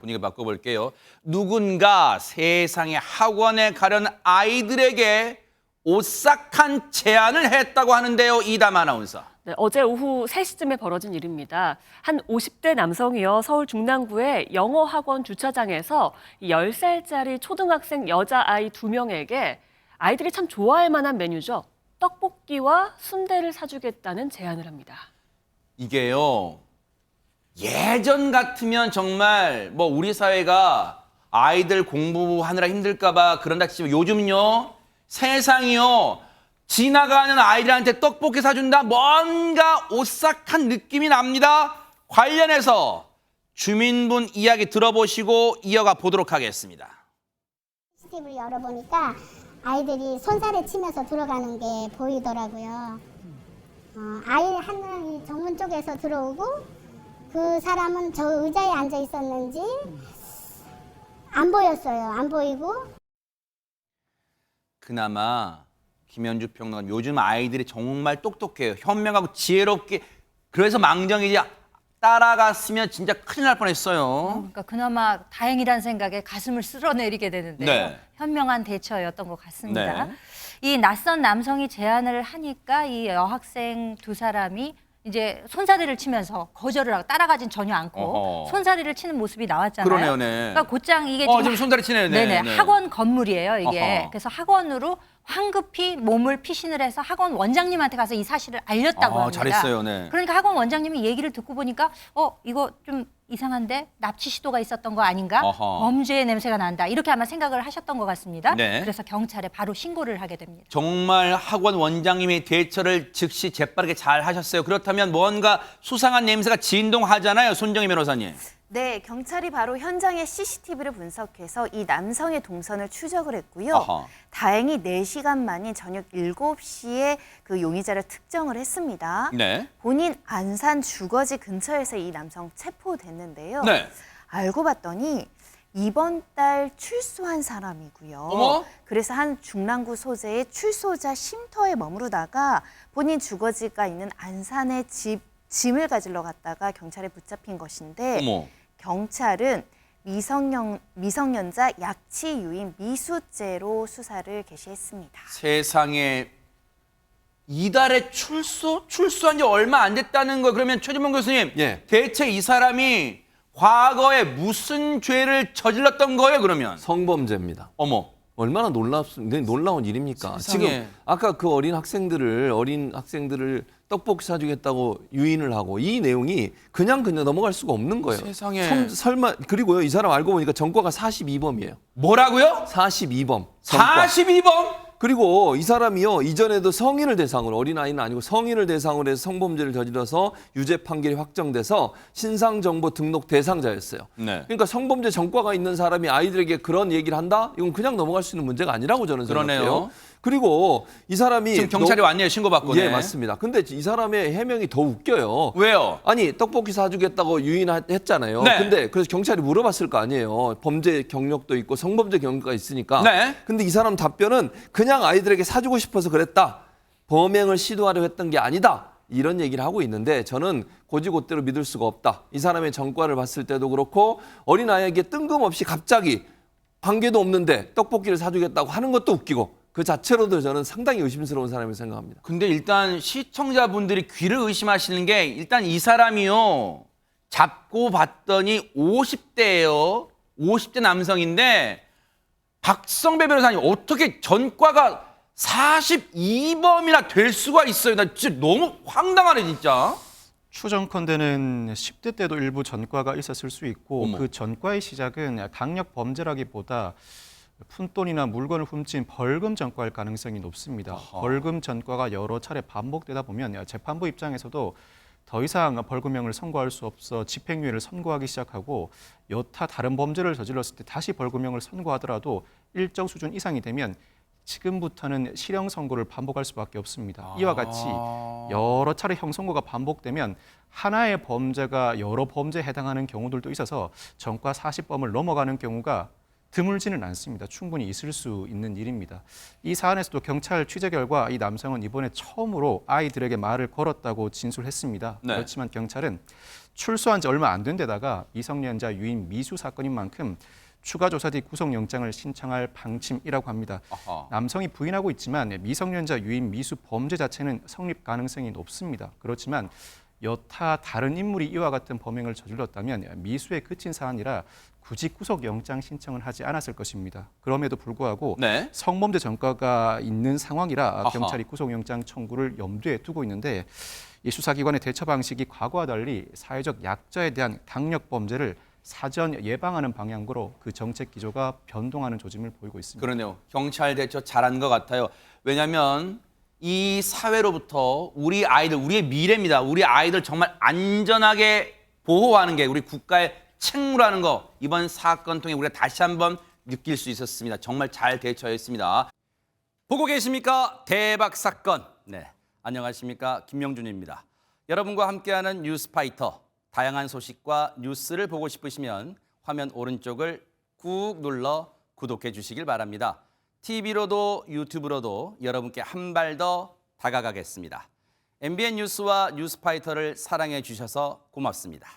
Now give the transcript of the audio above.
분위기 바꿔볼게요. 누군가 세상의 학원에 가려는 아이들에게 오싹한 제안을 했다고 하는데요. 이담 아나운서. 네, 어제 오후 3시쯤에 벌어진 일입니다. 한 50대 남성이요. 서울 중랑구의 영어 학원 주차장에서 10살짜리 초등학생 여자아이 2명에게 아이들이 참 좋아할 만한 메뉴죠. 떡볶이와 순대를 사주겠다는 제안을 합니다. 이게요. 예전 같으면 정말 뭐 우리 사회가 아이들 공부하느라 힘들까 봐 그런다 치면 요즘요. 세상이요. 지나가는 아이들한테 떡볶이 사준다. 뭔가 오싹한 느낌이 납니다. 관련해서 주민분 이야기 들어보시고 이어가 보도록 하겠습니다. CCTV를 열어보니까 아이들이 손살에 치면서 들어가는 게 보이더라고요. 아이 한 명이 정문 쪽에서 들어오고 그 사람은 저 의자에 앉아 있었는지 안 보였어요. 안 보이고. 그나마 김현주 평론가 요즘 아이들이 정말 똑똑해요. 현명하고 지혜롭게 그래서 망정이지 따라갔으면 진짜 큰일 날 뻔했어요. 그러니까 그나마 다행이라는 생각에 가슴을 쓸어내리게 되는데요. 네. 현명한 대처였던 것 같습니다. 네. 이 낯선 남성이 제안을 하니까 이 여학생 2사람이 이제 손사래를 치면서 거절을 하고 따라가진 전혀 않고 어허. 손사래를 치는 모습이 나왔잖아요. 그러네요, 네. 그러니까 곧장 이게 지금 손다리 치네요, 네. 네네, 네. 학원 건물이에요, 이게. 어허. 그래서 학원으로 황급히 몸을 피신을 해서 학원 원장님한테 가서 이 사실을 알렸다고 합니다. 잘했어요, 네. 그러니까 학원 원장님이 얘기를 듣고 보니까 이거 좀 이상한데 납치 시도가 있었던 거 아닌가? 어허. 범죄의 냄새가 난다. 이렇게 아마 생각을 하셨던 것 같습니다. 네. 그래서 경찰에 바로 신고를 하게 됩니다. 정말 학원 원장님이 대처를 즉시 재빠르게 잘 하셨어요. 그렇다면 뭔가 수상한 냄새가 진동하잖아요. 손정희 변호사님. 네, 경찰이 바로 현장의 CCTV를 분석해서 이 남성의 동선을 추적을 했고요. 어허. 다행히 4시간 만인 저녁 7시에 그 용의자를 특정을 했습니다. 네. 본인 안산 주거지 근처에서 이 남성 체포됐는데요. 네. 알고 봤더니 이번 달 출소한 사람이고요. 어머? 그래서 한 중랑구 소재의 출소자 쉼터에 머무르다가 본인 주거지가 있는 안산의 짐을 가지러 갔다가 경찰에 붙잡힌 것인데 어머. 경찰은 미성년자 약취 유인 미수죄로 수사를 개시했습니다. 세상에 이달에 출소한 지 얼마 안 됐다는 거. 그러면 최준봉 교수님, 예. 대체 이 사람이 과거에 무슨 죄를 저질렀던 거예요? 그러면 성범죄입니다. 어머. 얼마나 놀라운 일입니까? 세상에. 지금 아까 그 어린 학생들을 떡볶이 사주겠다고 유인을 하고 이 내용이 그냥 넘어갈 수가 없는 거예요. 세상에. 설마 그리고요, 이 사람 알고 보니까 전과가 42범이에요. 뭐라고요? 42범. 42범? 그리고 이 사람이요, 이전에도 성인을 대상으로, 어린아이는 아니고 성인을 대상으로 해서 성범죄를 저질러서 유죄 판결이 확정돼서 신상정보 등록 대상자였어요. 네. 그러니까 성범죄 전과가 있는 사람이 아이들에게 그런 얘기를 한다? 이건 그냥 넘어갈 수 있는 문제가 아니라고 저는 그러네요. 생각해요. 그리고 이 사람이 지금 경찰이 왔네요. 신고받고. 예, 네. 맞습니다. 근데 이 사람의 해명이 더 웃겨요. 왜요? 아니, 떡볶이 사주겠다고 유인했잖아요. 네. 근데 그래서 경찰이 물어봤을 거 아니에요. 범죄 경력도 있고 성범죄 경력가 있으니까. 네. 근데 이 사람 답변은 그냥 아이들에게 사주고 싶어서 그랬다. 범행을 시도하려 했던 게 아니다. 이런 얘기를 하고 있는데 저는 고지고대로 믿을 수가 없다. 이 사람의 전과를 봤을 때도 그렇고 어린아이에게 뜬금없이 갑자기 관계도 없는데 떡볶이를 사주겠다고 하는 것도 웃기고 그 자체로도 저는 상당히 의심스러운 사람이라고 생각합니다. 근데 일단 시청자분들이 귀를 의심하시는 게 일단 이 사람이요. 잡고 봤더니 50대예요. 50대 남성인데 박성배 변호사님 어떻게 전과가 42범이나 될 수가 있어요? 나 진짜 너무 황당하네 진짜. 추정컨대는 10대 때도 일부 전과가 있었을 수 있고 어머. 그 전과의 시작은 강력 범죄라기보다 푼돈이나 물건을 훔친 벌금 전과일 가능성이 높습니다. 아하. 벌금 전과가 여러 차례 반복되다 보면 재판부 입장에서도 더 이상 벌금형을 선고할 수 없어 집행유예를 선고하기 시작하고 여타 다른 범죄를 저질렀을 때 다시 벌금형을 선고하더라도 일정 수준 이상이 되면 지금부터는 실형 선고를 반복할 수밖에 없습니다. 이와 같이 여러 차례 형 선고가 반복되면 하나의 범죄가 여러 범죄에 해당하는 경우들도 있어서 전과 40범을 넘어가는 경우가 드물지는 않습니다. 충분히 있을 수 있는 일입니다. 이 사안에서도 경찰 취재 결과 이 남성은 이번에 처음으로 아이들에게 말을 걸었다고 진술했습니다. 네. 그렇지만 경찰은 출소한 지 얼마 안 된 데다가 미성년자 유인 미수 사건인 만큼 추가 조사 뒤 구속영장을 신청할 방침이라고 합니다. 아하. 남성이 부인하고 있지만 미성년자 유인 미수 범죄 자체는 성립 가능성이 높습니다. 그렇지만 여타 다른 인물이 이와 같은 범행을 저질렀다면 미수에 그친 사안이라 굳이 구속영장 신청을 하지 않았을 것입니다. 그럼에도 불구하고 네. 성범죄 전과가 있는 상황이라 아하. 경찰이 구속영장 청구를 염두에 두고 있는데 이 수사기관의 대처 방식이 과거와 달리 사회적 약자에 대한 강력 범죄를 사전 예방하는 방향으로 그 정책 기조가 변동하는 조짐을 보이고 있습니다. 그러네요. 경찰 대처 잘한 것 같아요. 왜냐하면 이 사회로부터 우리 아이들, 우리의 미래입니다. 우리 아이들 정말 안전하게 보호하는 게 우리 국가의 책무라는 거 이번 사건 통해 우리가 다시 한번 느낄 수 있었습니다. 정말 잘 대처했습니다. 보고 계십니까? 대박 사건. 네, 안녕하십니까? 김명준입니다. 여러분과 함께하는 뉴스파이터. 다양한 소식과 뉴스를 보고 싶으시면 화면 오른쪽을 꾹 눌러 구독해 주시길 바랍니다. TV로도 유튜브로도 여러분께 한 발 더 다가가겠습니다. MBN 뉴스와 뉴스파이터를 사랑해 주셔서 고맙습니다.